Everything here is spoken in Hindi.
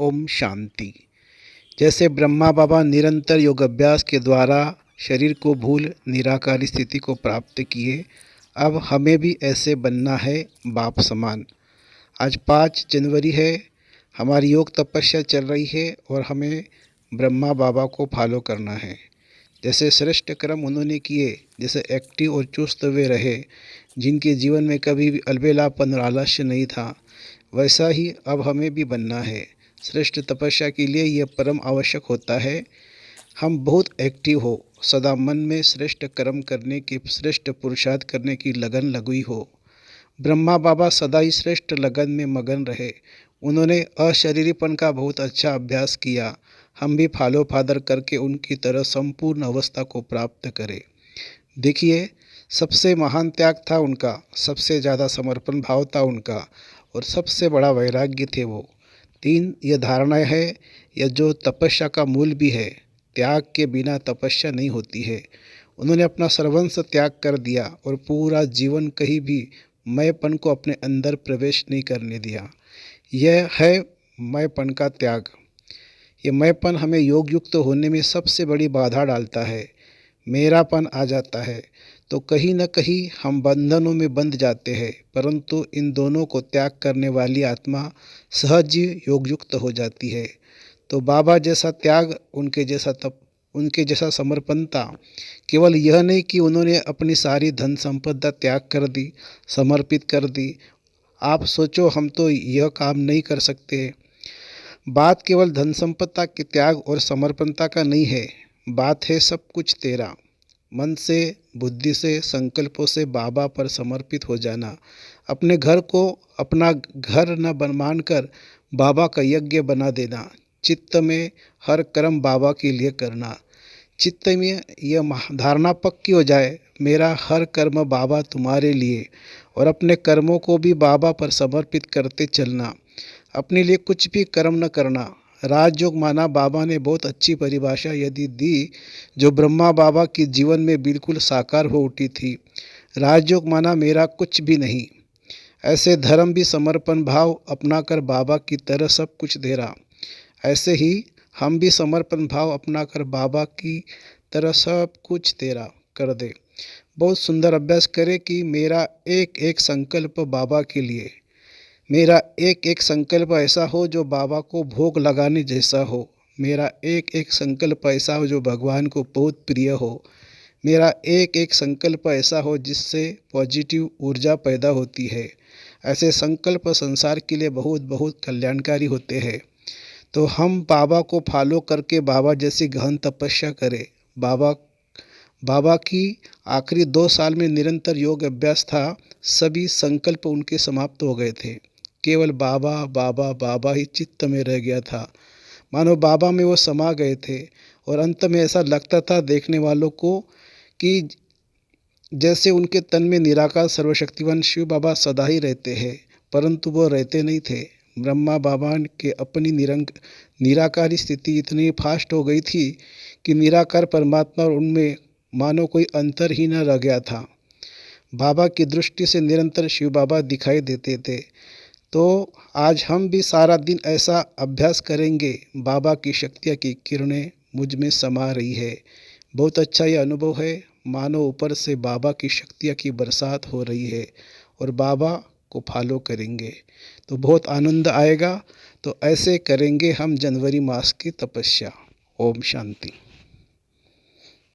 ओम शांति। जैसे ब्रह्मा बाबा निरंतर योग अभ्यास के द्वारा शरीर को भूल निराकार स्थिति को प्राप्त किए, अब हमें भी ऐसे बनना है बाप समान। आज 5 जनवरी है, हमारी योग तपस्या चल रही है और हमें ब्रह्मा बाबा को फॉलो करना है। जैसे श्रेष्ठ कर्म उन्होंने किए, जैसे एक्टिव और चुस्त वे रहे, जिनके जीवन में कभी भी अलबेलापन और आलस्य नहीं था, वैसा ही अब हमें भी बनना है। श्रेष्ठ तपस्या के लिए यह परम आवश्यक होता है, हम बहुत एक्टिव हो, सदा मन में श्रेष्ठ कर्म करने की, श्रेष्ठ पुरुषार्थ करने की लगन लगी हो। ब्रह्मा बाबा सदा ही श्रेष्ठ लगन में मगन रहे। उन्होंने अशरीरीपन का बहुत अच्छा अभ्यास किया। हम भी फॉलो फादर करके उनकी तरह संपूर्ण अवस्था को प्राप्त करें। देखिए, सबसे महान त्याग था उनका, सबसे ज़्यादा समर्पण भाव था उनका और सबसे बड़ा वैराग्य थे वो। 3 यह धारणा है, यह जो तपस्या का मूल भी है। त्याग के बिना तपस्या नहीं होती है। उन्होंने अपना सर्वस्व त्याग कर दिया और पूरा जीवन कहीं भी मैंपन को अपने अंदर प्रवेश नहीं करने दिया। यह है मैंपन का त्याग। ये मैंपन हमें योग युक्त होने में सबसे बड़ी बाधा डालता है। मेरापन आ जाता है तो कहीं न कहीं हम बंधनों में बंध जाते हैं, परंतु इन दोनों को त्याग करने वाली आत्मा सहज योग युक्त हो जाती है। तो बाबा जैसा त्याग, उनके जैसा तप, उनके जैसा समर्पणता, केवल यह नहीं कि उन्होंने अपनी सारी धन संपदा त्याग कर दी, समर्पित कर दी। आप सोचो, हम तो यह काम नहीं कर सकते। बात केवल धन संपदा के त्याग और समर्पणता का नहीं है, बात है सब कुछ तेरा। मन से, बुद्धि से, संकल्पों से बाबा पर समर्पित हो जाना। अपने घर को अपना घर न मानकर बाबा का यज्ञ बना देना। चित्त में हर कर्म बाबा के लिए करना। चित्त में यह धारणा पक्की हो जाए, मेरा हर कर्म बाबा तुम्हारे लिए, और अपने कर्मों को भी बाबा पर समर्पित करते चलना। अपने लिए कुछ भी कर्म न करना। राजयोग माना बाबा ने बहुत अच्छी परिभाषा यदि दी, जो ब्रह्मा बाबा के जीवन में बिल्कुल साकार हो उठी थी। राजयोग माना मेरा कुछ भी नहीं। ऐसे धर्म भी समर्पण भाव अपनाकर बाबा की तरह सब कुछ दे रहा। ऐसे ही हम भी समर्पण भाव अपनाकर बाबा की तरह सब कुछ तेरा कर दे। बहुत सुंदर अभ्यास करें कि मेरा एक एक संकल्प बाबा के लिए, मेरा एक एक संकल्प ऐसा हो जो बाबा को भोग लगाने जैसा हो। मेरा एक एक संकल्प ऐसा हो जो भगवान को बहुत प्रिय हो। मेरा एक एक संकल्प ऐसा हो जिससे पॉजिटिव ऊर्जा पैदा होती है। ऐसे संकल्प संसार के लिए बहुत बहुत कल्याणकारी होते हैं। तो हम बाबा को फॉलो करके बाबा जैसी गहन तपस्या करें। बाबा की आखिरी 2 साल में निरंतर योग अभ्यास था, सभी संकल्प उनके समाप्त हो गए थे। केवल बाबा बाबा बाबा ही चित्त में रह गया था, मानो बाबा में वो समा गए थे। और अंत में ऐसा लगता था देखने वालों को कि जैसे उनके तन में निराकार सर्वशक्तिवान शिव बाबा सदा ही रहते हैं, परंतु वो रहते नहीं थे। ब्रह्मा बाबा के अपनी निराकार स्थिति इतनी फास्ट हो गई थी कि निराकार परमात्मा और उनमें मानो कोई अंतर ही न रह गया था। बाबा की दृष्टि से निरंतर शिव बाबा दिखाई देते थे। तो आज हम भी सारा दिन ऐसा अभ्यास करेंगे। बाबा की शक्तियाँ की किरणें मुझ में समा रही है। बहुत अच्छा ये अनुभव है, मानो ऊपर से बाबा की शक्तियाँ की बरसात हो रही है और बाबा को फॉलो करेंगे तो बहुत आनंद आएगा। तो ऐसे करेंगे हम जनवरी मास की तपस्या। ओम शांति।